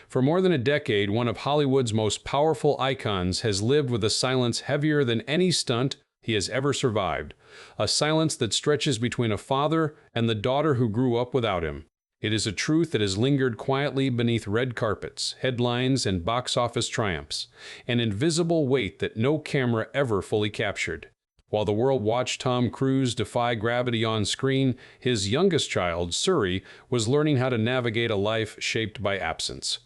For more than a decade, one of Hollywood's most powerful icons has lived with a silence heavier than any stunt he has ever survived, a silence that stretches between a father and the daughter who grew up without him. It is a truth that has lingered quietly beneath red carpets, headlines, and box office triumphs, an invisible weight that no camera ever fully captured. While the world watched Tom Cruise defy gravity on screen, his youngest child, Suri, was learning how to navigate a life shaped by absence.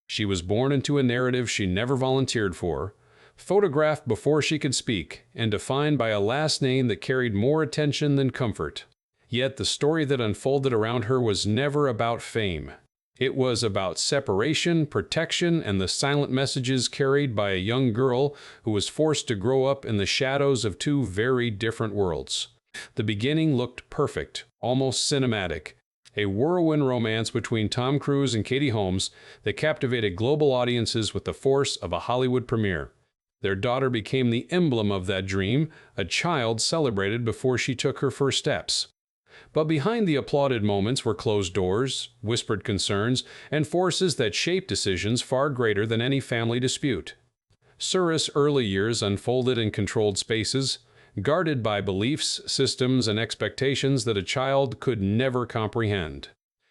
She was born into a narrative she never volunteered for, photographed before she could speak, and defined by a last name that carried more attention than comfort. Yet the story that unfolded around her was never about fame. It was about separation, protection, and the silent messages carried by a young girl who was forced to grow up in the shadows of two very different worlds. The beginning looked perfect, almost cinematic. A whirlwind romance between Tom Cruise and Katie Holmes that captivated global audiences with the force of a Hollywood premiere. Their daughter became the emblem of that dream, a child celebrated before she took her first steps. But behind the applauded moments were closed doors, whispered concerns, and forces that shaped decisions far greater than any family dispute. Suri's early years unfolded in controlled spaces, guarded by beliefs, systems, and expectations that a child could never comprehend.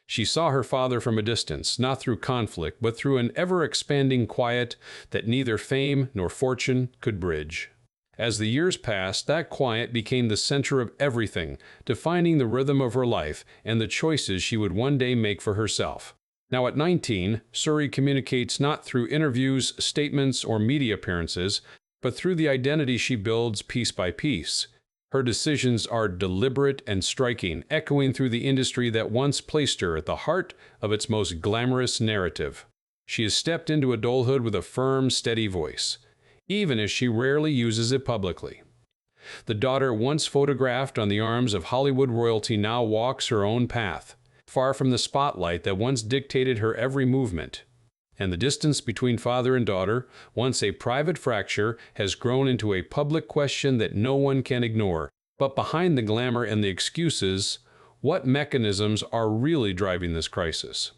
She saw her father from a distance, not through conflict, but through an ever-expanding quiet that neither fame nor fortune could bridge. As the years passed, that quiet became the center of everything, defining the rhythm of her life and the choices she would one day make for herself. Now at 19, Suri communicates not through interviews, statements, or media appearances, but through the identity she builds piece by piece. Her decisions are deliberate and striking, echoing through the industry that once placed her at the heart of its most glamorous narrative. She has stepped into adulthood with a firm, steady voice, even as she rarely uses it publicly. The daughter once photographed on the arms of Hollywood royalty now walks her own path, far from the spotlight that once dictated her every movement. And the distance between father and daughter, once a private fracture, has grown into a public question that no one can ignore. But behind the glamour and the excuses, what mechanisms are really driving this crisis?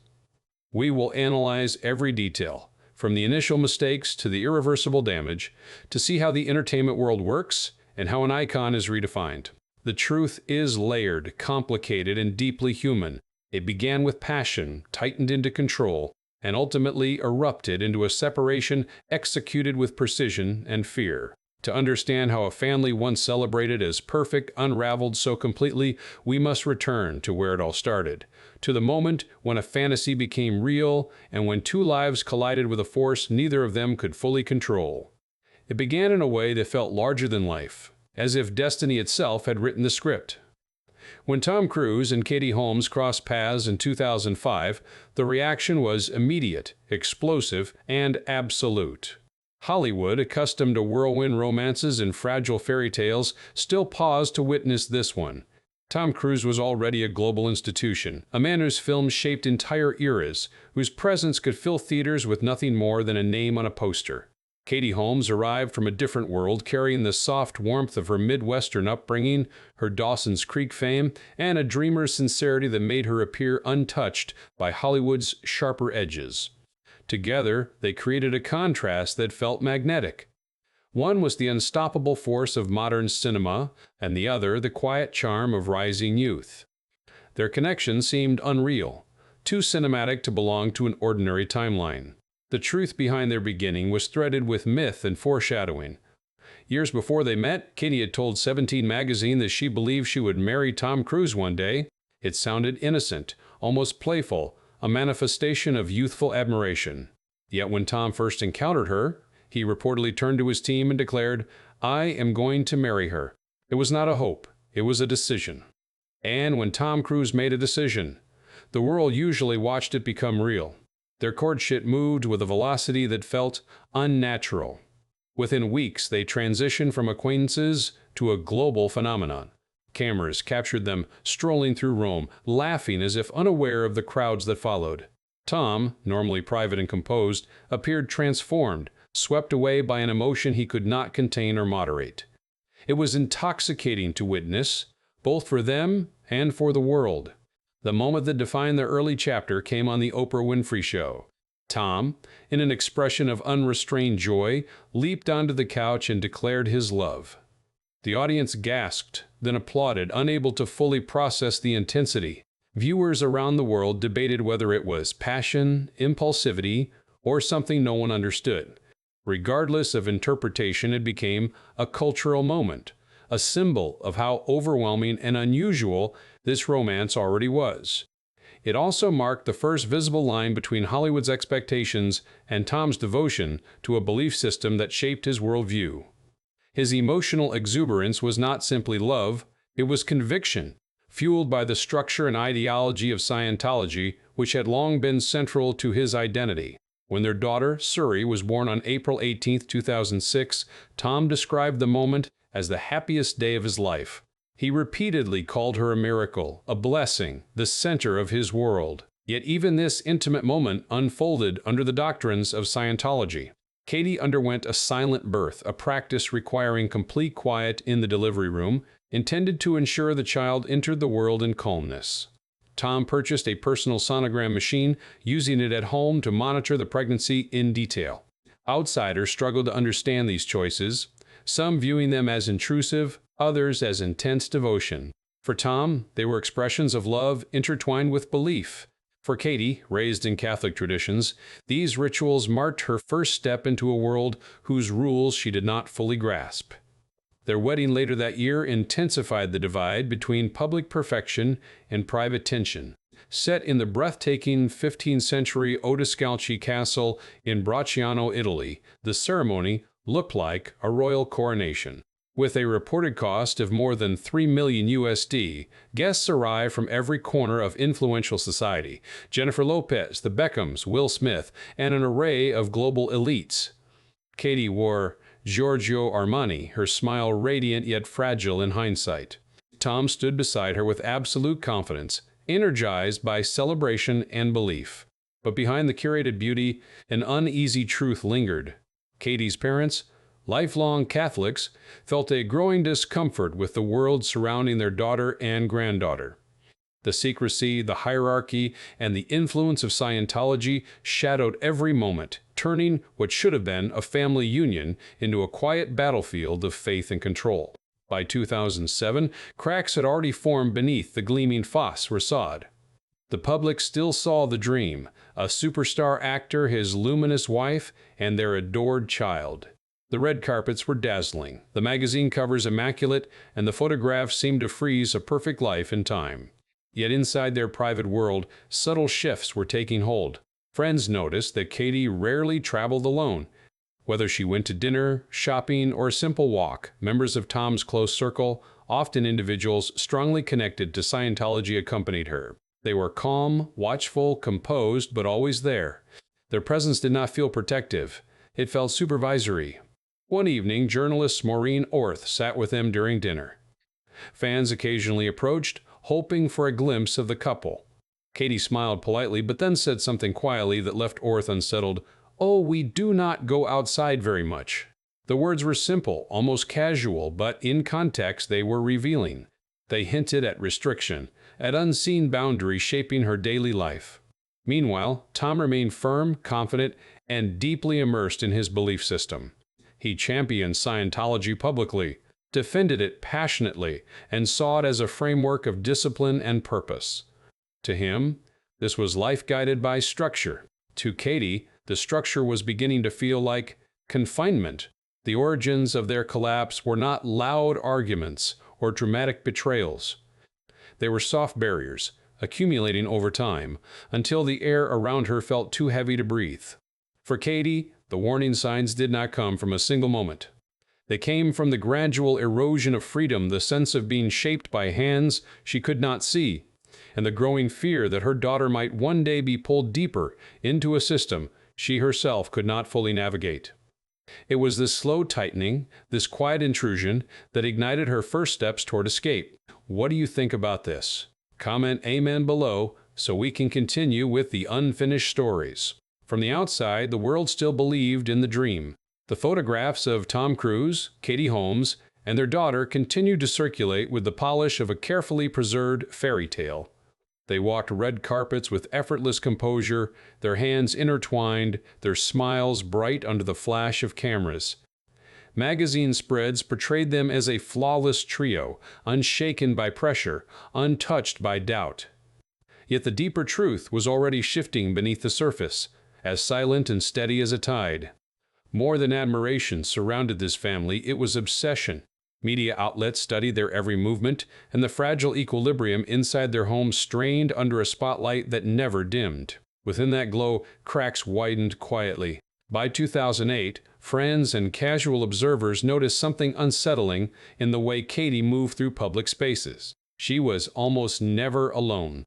We will analyze every detail, from the initial mistakes to the irreversible damage, to see how the entertainment world works and how an icon is redefined. The truth is layered, complicated, and deeply human. It began with passion, tightened into control, and ultimately erupted into a separation executed with precision and fear. To understand how a family once celebrated as perfect unraveled so completely, we must return to where it all started, to the moment when a fantasy became real and when two lives collided with a force neither of them could fully control. It began in a way that felt larger than life, as if destiny itself had written the script. When Tom Cruise and Katie Holmes crossed paths in 2005, the reaction was immediate, explosive, and absolute. Hollywood, accustomed to whirlwind romances and fragile fairy tales, still paused to witness this one. Tom Cruise was already a global institution, a man whose films shaped entire eras, whose presence could fill theaters with nothing more than a name on a poster. Katie Holmes arrived from a different world, carrying the soft warmth of her Midwestern upbringing, her Dawson's Creek fame, and a dreamer's sincerity that made her appear untouched by Hollywood's sharper edges. Together, they created a contrast that felt magnetic. One was the unstoppable force of modern cinema, and the other the quiet charm of rising youth. Their connection seemed unreal, too cinematic to belong to an ordinary timeline. The truth behind their beginning was threaded with myth and foreshadowing. Years before they met, Katie had told 17 magazine that she believed she would marry Tom Cruise one day. It sounded innocent, almost playful, a manifestation of youthful admiration. Yet when Tom first encountered her, he reportedly turned to his team and declared, "I am going to marry her." It was not a hope, it was a decision. And when Tom Cruise made a decision, the world usually watched it become real. Their courtship moved with a velocity that felt unnatural. Within weeks, they transitioned from acquaintances to a global phenomenon. Cameras captured them strolling through Rome, laughing as if unaware of the crowds that followed. Tom, normally private and composed, appeared transformed, swept away by an emotion he could not contain or moderate. It was intoxicating to witness, both for them and for the world. The moment that defined their early chapter came on the Oprah Winfrey Show. Tom, in an expression of unrestrained joy, leaped onto the couch and declared his love. The audience gasped, then applauded, unable to fully process the intensity. Viewers around the world debated whether it was passion, impulsivity, or something no one understood. Regardless of interpretation, it became a cultural moment, a symbol of how overwhelming and unusual this romance already was. It also marked the first visible line between Hollywood's expectations and Tom's devotion to a belief system that shaped his worldview. His emotional exuberance was not simply love, it was conviction, fueled by the structure and ideology of Scientology, which had long been central to his identity. When their daughter, Suri, was born on April 18, 2006, Tom described the moment as the happiest day of his life. He repeatedly called her a miracle, a blessing, the center of his world. Yet even this intimate moment unfolded under the doctrines of Scientology. Katie underwent a silent birth, a practice requiring complete quiet in the delivery room, intended to ensure the child entered the world in calmness. Tom purchased a personal sonogram machine, using it at home to monitor the pregnancy in detail. Outsiders struggled to understand these choices, some viewing them as intrusive, others as intense devotion. For Tom, they were expressions of love intertwined with belief. For Katie, raised in Catholic traditions, these rituals marked her first step into a world whose rules she did not fully grasp. Their wedding later that year intensified the divide between public perfection and private tension. Set in the breathtaking 15th-century Odescalchi castle in Bracciano, Italy, the ceremony looked like a royal coronation. With a reported cost of more than $3 million USD, guests arrived from every corner of influential society: Jennifer Lopez, the Beckhams, Will Smith, and an array of global elites. Katie wore Giorgio Armani, her smile radiant yet fragile in hindsight. Tom stood beside her with absolute confidence, energized by celebration and belief. But behind the curated beauty, an uneasy truth lingered. Katie's parents, lifelong Catholics, felt a growing discomfort with the world surrounding their daughter and granddaughter. The secrecy, the hierarchy, and the influence of Scientology shadowed every moment, turning what should have been a family union into a quiet battlefield of faith and control. By 2007, cracks had already formed beneath the gleaming facade. The public still saw the dream: a superstar actor, his luminous wife, and their adored child. The red carpets were dazzling, the magazine covers immaculate, and the photographs seemed to freeze a perfect life in time. Yet inside their private world, subtle shifts were taking hold. Friends noticed that Katie rarely traveled alone. Whether she went to dinner, shopping, or a simple walk, members of Tom's close circle, often individuals strongly connected to Scientology, accompanied her. They were calm, watchful, composed, but always there. Their presence did not feel protective. It felt supervisory. One evening, journalist Maureen Orth sat with them during dinner. Fans occasionally approached, hoping for a glimpse of the couple. Katie smiled politely, but then said something quietly that left Orth unsettled. "Oh, we do not go outside very much." The words were simple, almost casual, but in context they were revealing. They hinted at restriction, at unseen boundaries shaping her daily life. Meanwhile, Tom remained firm, confident, and deeply immersed in his belief system. He championed Scientology publicly, defended it passionately, and saw it as a framework of discipline and purpose. To him, this was life guided by structure. To Katie, the structure was beginning to feel like confinement. The origins of their collapse were not loud arguments or dramatic betrayals. They were soft barriers, accumulating over time, until the air around her felt too heavy to breathe. For Katie, the warning signs did not come from a single moment. They came from the gradual erosion of freedom, the sense of being shaped by hands she could not see, and the growing fear that her daughter might one day be pulled deeper into a system she herself could not fully navigate. It was this slow tightening, this quiet intrusion, that ignited her first steps toward escape. What do you think about this? Comment amen below so we can continue with the unfinished stories. From the outside, the world still believed in the dream. The photographs of Tom Cruise, Katie Holmes, and their daughter continued to circulate with the polish of a carefully preserved fairy tale. They walked red carpets with effortless composure, their hands intertwined, their smiles bright under the flash of cameras. Magazine spreads portrayed them as a flawless trio, unshaken by pressure, untouched by doubt. Yet the deeper truth was already shifting beneath the surface, as silent and steady as a tide. More than admiration surrounded this family, it was obsession. Media outlets studied their every movement, and the fragile equilibrium inside their home strained under a spotlight that never dimmed. Within that glow, cracks widened quietly. By 2008, friends and casual observers noticed something unsettling in the way Katie moved through public spaces. She was almost never alone.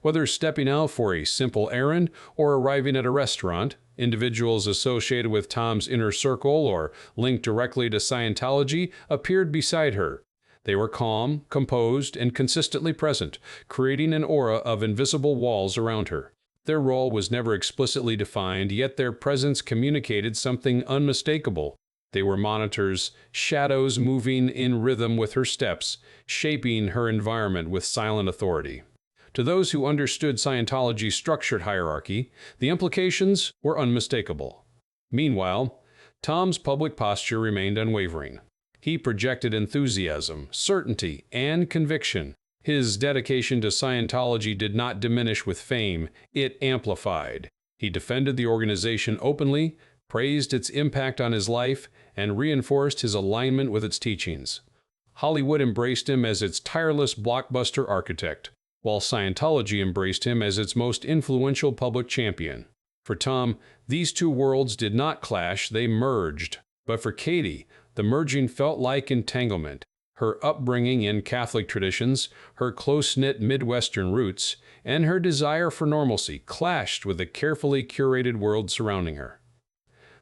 Whether stepping out for a simple errand or arriving at a restaurant, individuals associated with Tom's inner circle or linked directly to Scientology appeared beside her. They were calm, composed, and consistently present, creating an aura of invisible walls around her. Their role was never explicitly defined, yet their presence communicated something unmistakable. They were monitors, shadows moving in rhythm with her steps, shaping her environment with silent authority. To those who understood Scientology's structured hierarchy, the implications were unmistakable. Meanwhile, Tom's public posture remained unwavering. He projected enthusiasm, certainty, and conviction. His dedication to Scientology did not diminish with fame, it amplified. He defended the organization openly, praised its impact on his life, and reinforced his alignment with its teachings. Hollywood embraced him as its tireless blockbuster architect, while Scientology embraced him as its most influential public champion. For Tom, these two worlds did not clash, they merged. But for Katie, the merging felt like entanglement. Her upbringing in Catholic traditions, her close-knit Midwestern roots, and her desire for normalcy clashed with the carefully curated world surrounding her.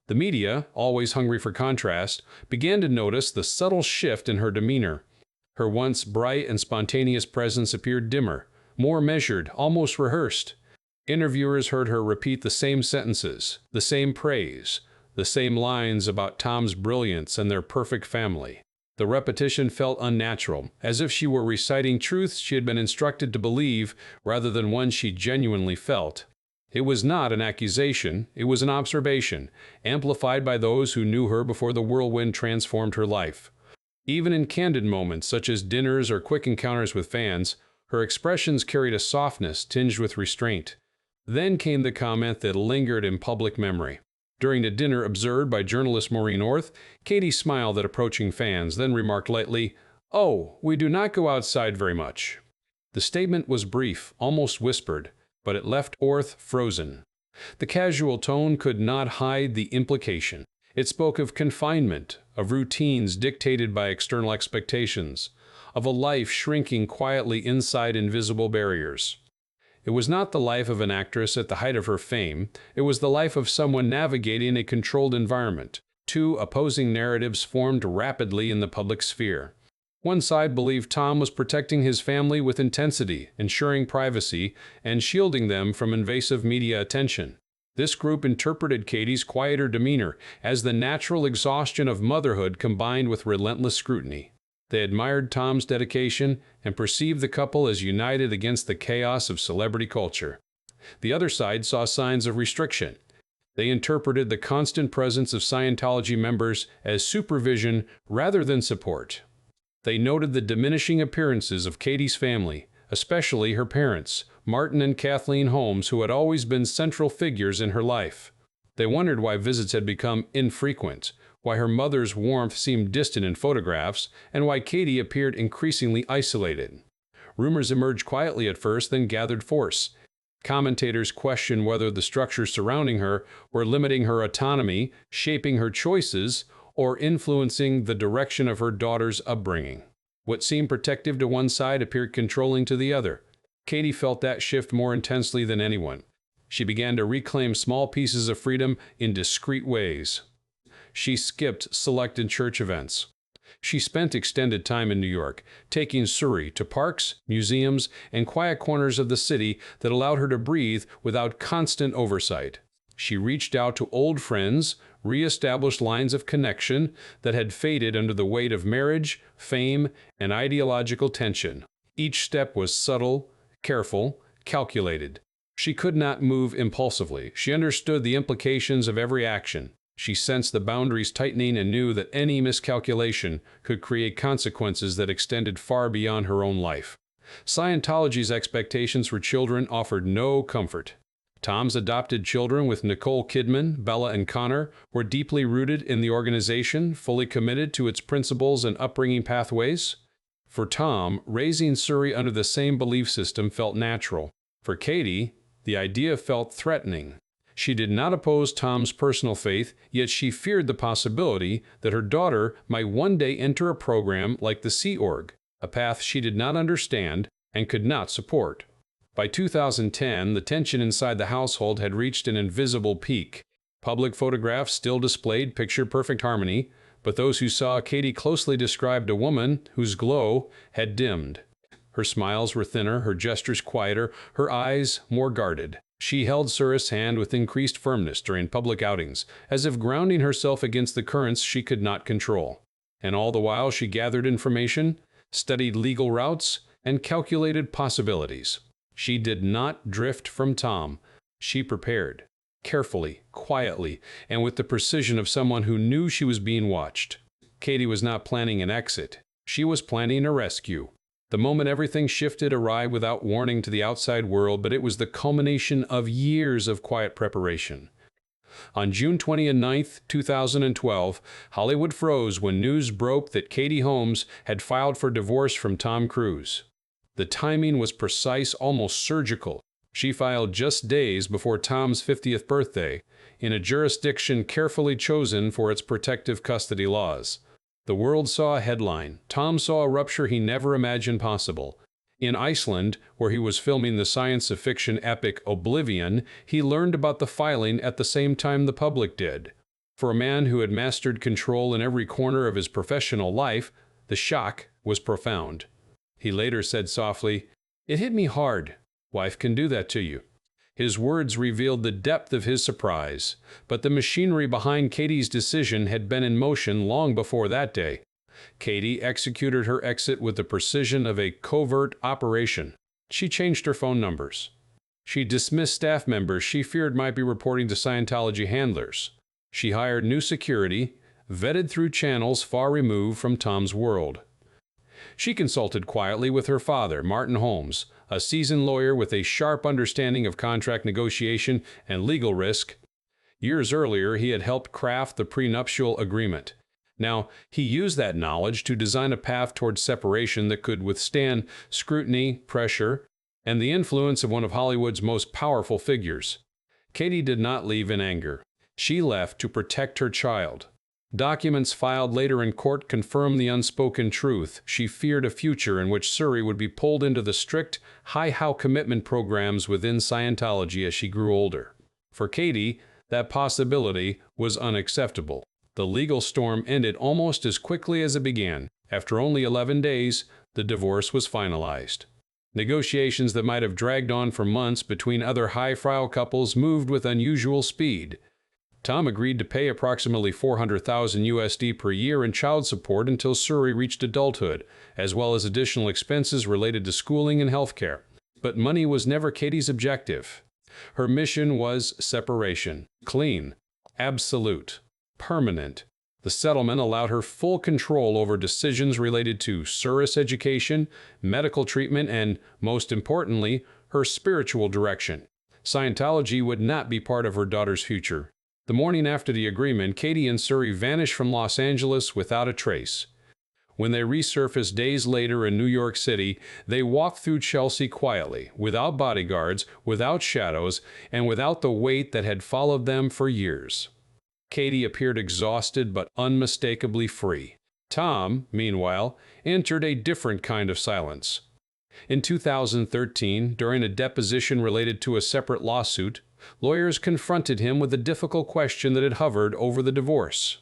The media, always hungry for contrast, began to notice the subtle shift in her demeanor. Her once bright and spontaneous presence appeared dimmer, more measured, almost rehearsed. Interviewers heard her repeat the same sentences, the same praise, the same lines about Tom's brilliance and their perfect family. The repetition felt unnatural, as if she were reciting truths she had been instructed to believe rather than one she genuinely felt. It was not an accusation, it was an observation, amplified by those who knew her before the whirlwind transformed her life. Even in candid moments such as dinners or quick encounters with fans, her expressions carried a softness tinged with restraint. Then came the comment that lingered in public memory. During a dinner observed by journalist Maureen Orth, Katie smiled at approaching fans, then remarked lightly, "Oh, we do not go outside very much." The statement was brief, almost whispered, but it left Orth frozen. The casual tone could not hide the implication. It spoke of confinement, of routines dictated by external expectations, of a life shrinking quietly inside invisible barriers. It was not the life of an actress at the height of her fame, it was the life of someone navigating a controlled environment. Two opposing narratives formed rapidly in the public sphere. One side believed Tom was protecting his family with intensity, ensuring privacy, and shielding them from invasive media attention. This group interpreted Katie's quieter demeanor as the natural exhaustion of motherhood combined with relentless scrutiny. They admired Tom's dedication and perceived the couple as united against the chaos of celebrity culture. The other side saw signs of restriction. They interpreted the constant presence of Scientology members as supervision rather than support. They noted the diminishing appearances of Katie's family, especially her parents, Martin and Kathleen Holmes, who had always been central figures in her life. They wondered why visits had become infrequent, why her mother's warmth seemed distant in photographs, and why Katie appeared increasingly isolated. Rumors emerged quietly at first, then gathered force. Commentators questioned whether the structures surrounding her were limiting her autonomy, shaping her choices, or influencing the direction of her daughter's upbringing. What seemed protective to one side appeared controlling to the other. Katie felt that shift more intensely than anyone. She began to reclaim small pieces of freedom in discreet ways. She skipped selected church events. She spent extended time in New York, taking Suri to parks, museums, and quiet corners of the city that allowed her to breathe without constant oversight. She reached out to old friends, re-established lines of connection that had faded under the weight of marriage, fame, and ideological tension. Each step was subtle, careful, calculated. She could not move impulsively. She understood the implications of every action. She sensed the boundaries tightening and knew that any miscalculation could create consequences that extended far beyond her own life. Scientology's expectations for children offered no comfort. Tom's adopted children with Nicole Kidman, Bella, and Connor were deeply rooted in the organization, fully committed to its principles and upbringing pathways. For Tom, raising Suri under the same belief system felt natural. For Katie, the idea felt threatening. She did not oppose Tom's personal faith, yet she feared the possibility that her daughter might one day enter a program like the Sea Org, a path she did not understand and could not support. By 2010, the tension inside the household had reached an invisible peak. Public photographs still displayed picture-perfect harmony, but those who saw Katie closely described a woman whose glow had dimmed. Her smiles were thinner, her gestures quieter, her eyes more guarded. She held Suri's hand with increased firmness during public outings, as if grounding herself against the currents she could not control. And all the while she gathered information, studied legal routes, and calculated possibilities. She did not drift from Tom. She prepared, carefully, quietly, and with the precision of someone who knew she was being watched. Katie was not planning an exit. She was planning a rescue. The moment everything shifted arrived without warning to the outside world, but it was the culmination of years of quiet preparation. On June 29, 2012, Hollywood froze when news broke that Katie Holmes had filed for divorce from Tom Cruise. The timing was precise, almost surgical. She filed just days before Tom's 50th birthday, in a jurisdiction carefully chosen for its protective custody laws. The world saw a headline. Tom saw a rupture he never imagined possible. In Iceland, where he was filming the science fiction epic Oblivion, he learned about the filing at the same time the public did. For a man who had mastered control in every corner of his professional life, the shock was profound. He later said softly, "It hit me hard. Wife can do that to you." His words revealed the depth of his surprise, but the machinery behind Katie's decision had been in motion long before that day. Katie executed her exit with the precision of a covert operation. She changed her phone numbers. She dismissed staff members she feared might be reporting to Scientology handlers. She hired new security, vetted through channels far removed from Tom's world. She consulted quietly with her father, Martin Holmes, a seasoned lawyer with a sharp understanding of contract negotiation and legal risk. Years earlier, he had helped craft the prenuptial agreement. Now, he used that knowledge to design a path towards separation that could withstand scrutiny, pressure, and the influence of one of Hollywood's most powerful figures. Katie did not leave in anger. She left to protect her child. Documents filed later in court confirmed the unspoken truth. She feared a future in which Suri would be pulled into the strict, high-how commitment programs within Scientology as she grew older. For Katie, that possibility was unacceptable. The legal storm ended almost as quickly as it began. After only 11 days, the divorce was finalized. Negotiations that might have dragged on for months between other high-profile couples moved with unusual speed. Tom agreed to pay approximately $400,000 USD per year in child support until Suri reached adulthood, as well as additional expenses related to schooling and healthcare. But money was never Katie's objective. Her mission was separation. Clean. Absolute. Permanent. The settlement allowed her full control over decisions related to Suri's education, medical treatment, and, most importantly, her spiritual direction. Scientology would not be part of her daughter's future. The morning after the agreement, Katie and Suri vanished from Los Angeles without a trace. When they resurfaced days later in New York City, they walked through Chelsea quietly, without bodyguards, without shadows, and without the weight that had followed them for years. Katie appeared exhausted but unmistakably free. Tom, meanwhile, entered a different kind of silence. In 2013, during a deposition related to a separate lawsuit, lawyers confronted him with the difficult question that had hovered over the divorce.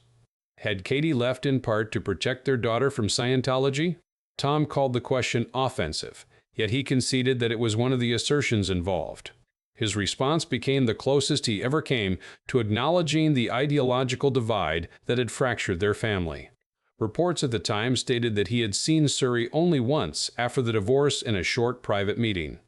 Had Katie left in part to protect their daughter from Scientology? Tom called the question offensive, yet he conceded that it was one of the assertions involved. His response became the closest he ever came to acknowledging the ideological divide that had fractured their family. Reports at the time stated that he had seen Suri only once after the divorce in a short private meeting.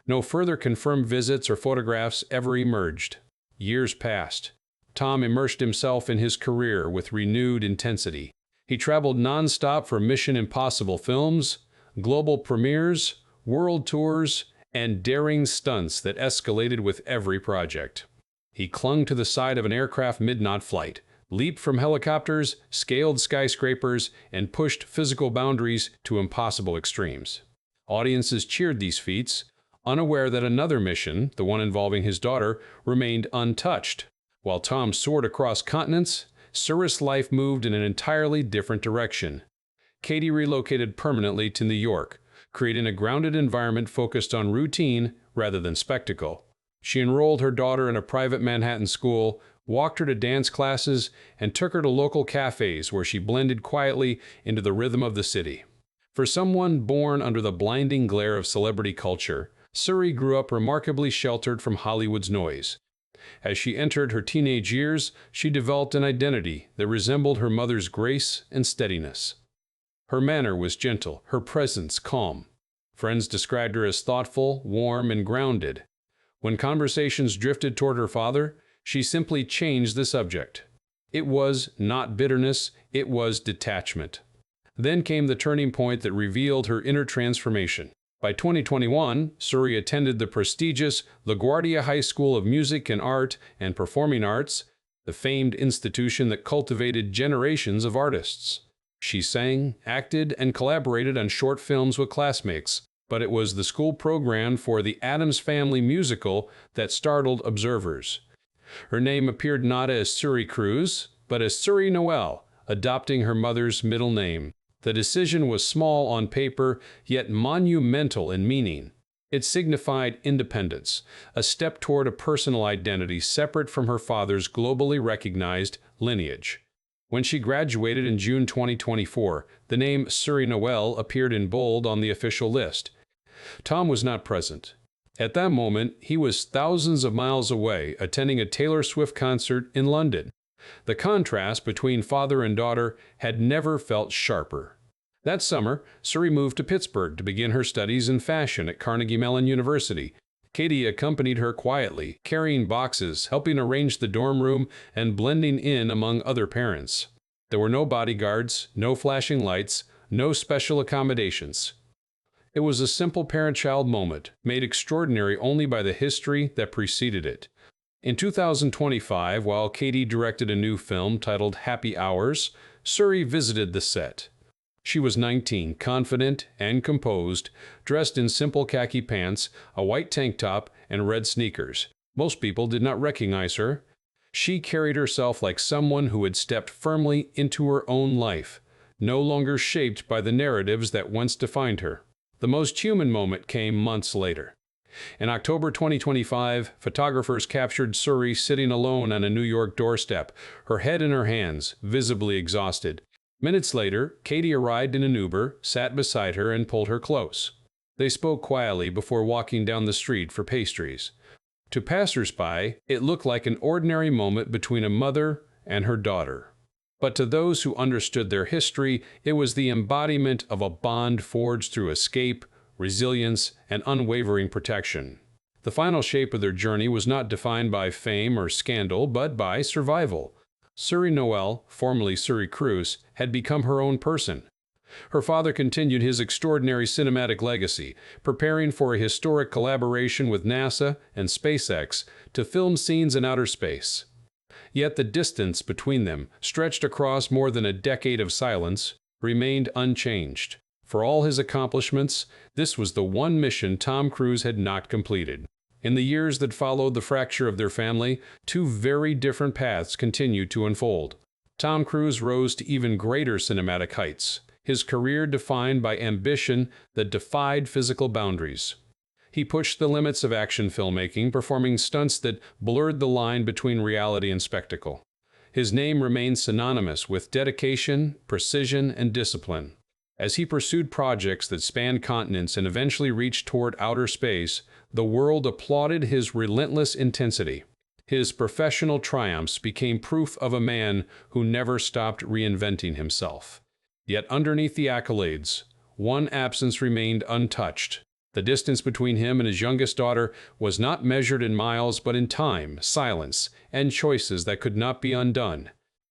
No further confirmed visits or photographs ever emerged. Years passed. Tom immersed himself in his career with renewed intensity. He traveled non-stop for Mission Impossible films, global premieres, world tours, and daring stunts that escalated with every project. He clung to the side of an aircraft mid-not flight, leaped from helicopters, scaled skyscrapers, and pushed physical boundaries to impossible extremes. Audiences cheered these feats, unaware that another mission, the one involving his daughter, remained untouched. While Tom soared across continents, Suri's life moved in an entirely different direction. Katie relocated permanently to New York, creating a grounded environment focused on routine rather than spectacle. She enrolled her daughter in a private Manhattan school, walked her to dance classes, and took her to local cafes where she blended quietly into the rhythm of the city. For someone born under the blinding glare of celebrity culture, Suri grew up remarkably sheltered from Hollywood's noise. As she entered her teenage years, she developed an identity that resembled her mother's grace and steadiness. Her manner was gentle, her presence calm. Friends described her as thoughtful, warm, and grounded. When conversations drifted toward her father, she simply changed the subject. It was not bitterness, it was detachment. Then came the turning point that revealed her inner transformation. By 2021, Suri attended the prestigious LaGuardia High School of Music and Art and Performing Arts, the famed institution that cultivated generations of artists. She sang, acted, and collaborated on short films with classmates, but it was the school program for the Addams Family musical that startled observers. Her name appeared not as Suri Cruz, but as Suri Noel, adopting her mother's middle name. The decision was small on paper, yet monumental in meaning. It signified independence, a step toward a personal identity separate from her father's globally recognized lineage. When she graduated in June 2024, the name Suri Noel appeared in bold on the official list. Tom was not present. At that moment, he was thousands of miles away, attending a Taylor Swift concert in London. The contrast between father and daughter had never felt sharper. That summer, Suri moved to Pittsburgh to begin her studies in fashion at Carnegie Mellon University. Katie accompanied her quietly, carrying boxes, helping arrange the dorm room, and blending in among other parents. There were no bodyguards, no flashing lights, no special accommodations. It was a simple parent-child moment, made extraordinary only by the history that preceded it. In 2025, while Katie directed a new film titled Happy Hours, Suri visited the set. She was 19, confident and composed, dressed in simple khaki pants, a white tank top, and red sneakers. Most people did not recognize her. She carried herself like someone who had stepped firmly into her own life, no longer shaped by the narratives that once defined her. The most human moment came months later. In October 2025, photographers captured Suri sitting alone on a New York doorstep, her head in her hands, visibly exhausted. Minutes later, Katie arrived in an Uber, sat beside her, and pulled her close. They spoke quietly before walking down the street for pastries. To passers-by, it looked like an ordinary moment between a mother and her daughter. But to those who understood their history, it was the embodiment of a bond forged through escape, resilience, and unwavering protection. The final shape of their journey was not defined by fame or scandal, but by survival. Suri Noel, formerly Suri Cruz, had become her own person. Her father continued his extraordinary cinematic legacy, preparing for a historic collaboration with NASA and SpaceX to film scenes in outer space. Yet the distance between them, stretched across more than a decade of silence, remained unchanged. For all his accomplishments, this was the one mission Tom Cruise had not completed. In the years that followed the fracture of their family, two very different paths continued to unfold. Tom Cruise rose to even greater cinematic heights, his career defined by ambition that defied physical boundaries. He pushed the limits of action filmmaking, performing stunts that blurred the line between reality and spectacle. His name remained synonymous with dedication, precision, and discipline. As he pursued projects that spanned continents and eventually reached toward outer space, the world applauded his relentless intensity. His professional triumphs became proof of a man who never stopped reinventing himself. Yet underneath the accolades, one absence remained untouched: The distance between him and his youngest daughter was not measured in miles, but in time, silence, and choices that could not be undone.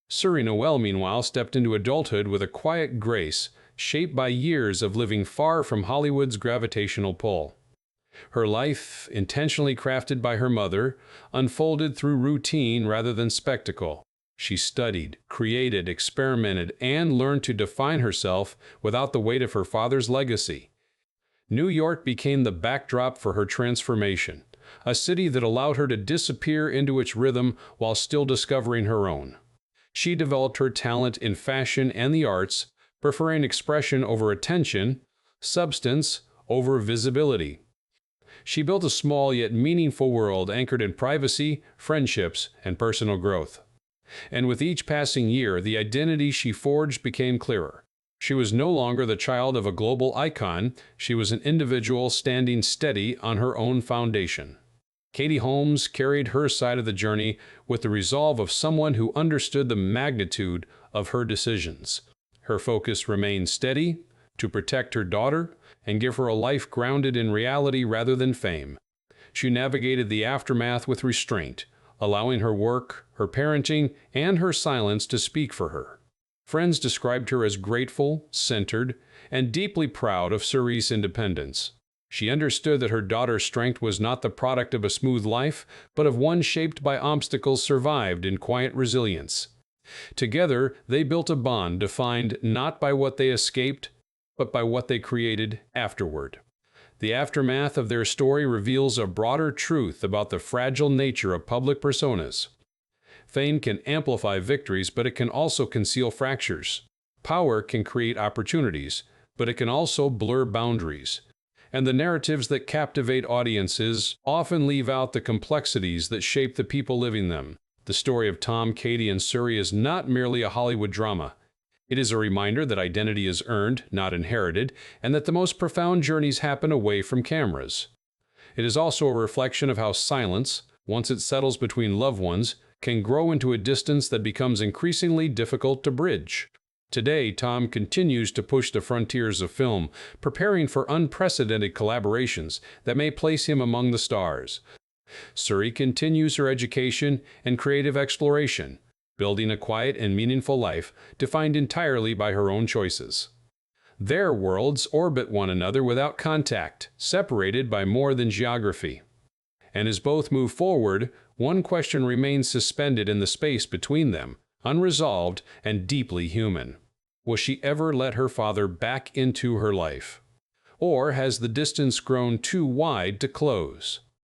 Suri Noel, meanwhile, stepped into adulthood with a quiet grace, shaped by years of living far from Hollywood's gravitational pull. Her life, intentionally crafted by her mother, unfolded through routine rather than spectacle. She studied, created, experimented, and learned to define herself without the weight of her father's legacy. New York became the backdrop for her transformation, a city that allowed her to disappear into its rhythm while still discovering her own. She developed her talent in fashion and the arts, preferring expression over attention, substance over visibility. She built a small yet meaningful world anchored in privacy, friendships, and personal growth. And with each passing year, the identity she forged became clearer. She was no longer the child of a global icon, she was an individual standing steady on her own foundation. Katie Holmes carried her side of the journey with the resolve of someone who understood the magnitude of her decisions. Her focus remained steady, to protect her daughter and give her a life grounded in reality rather than fame. She navigated the aftermath with restraint, allowing her work, her parenting, and her silence to speak for her. Friends described her as grateful, centered, and deeply proud of Suri's independence. She understood that her daughter's strength was not the product of a smooth life, but of one shaped by obstacles survived in quiet resilience. Together, they built a bond defined not by what they escaped, but by what they created afterward. The aftermath of their story reveals a broader truth about the fragile nature of public personas. Fame can amplify victories, but it can also conceal fractures. Power can create opportunities, but it can also blur boundaries. And the narratives that captivate audiences often leave out the complexities that shape the people living them. The story of Tom, Katie, and Suri is not merely a Hollywood drama. It is a reminder that identity is earned, not inherited, and that the most profound journeys happen away from cameras. It is also a reflection of how silence, once it settles between loved ones, can grow into a distance that becomes increasingly difficult to bridge. Today, Tom continues to push the frontiers of film, preparing for unprecedented collaborations that may place him among the stars. Suri continues her education and creative exploration, building a quiet and meaningful life defined entirely by her own choices. Their worlds orbit one another without contact, separated by more than geography. And as both move forward, one question remains suspended in the space between them, unresolved and deeply human. Will she ever let her father back into her life? Or has the distance grown too wide to close?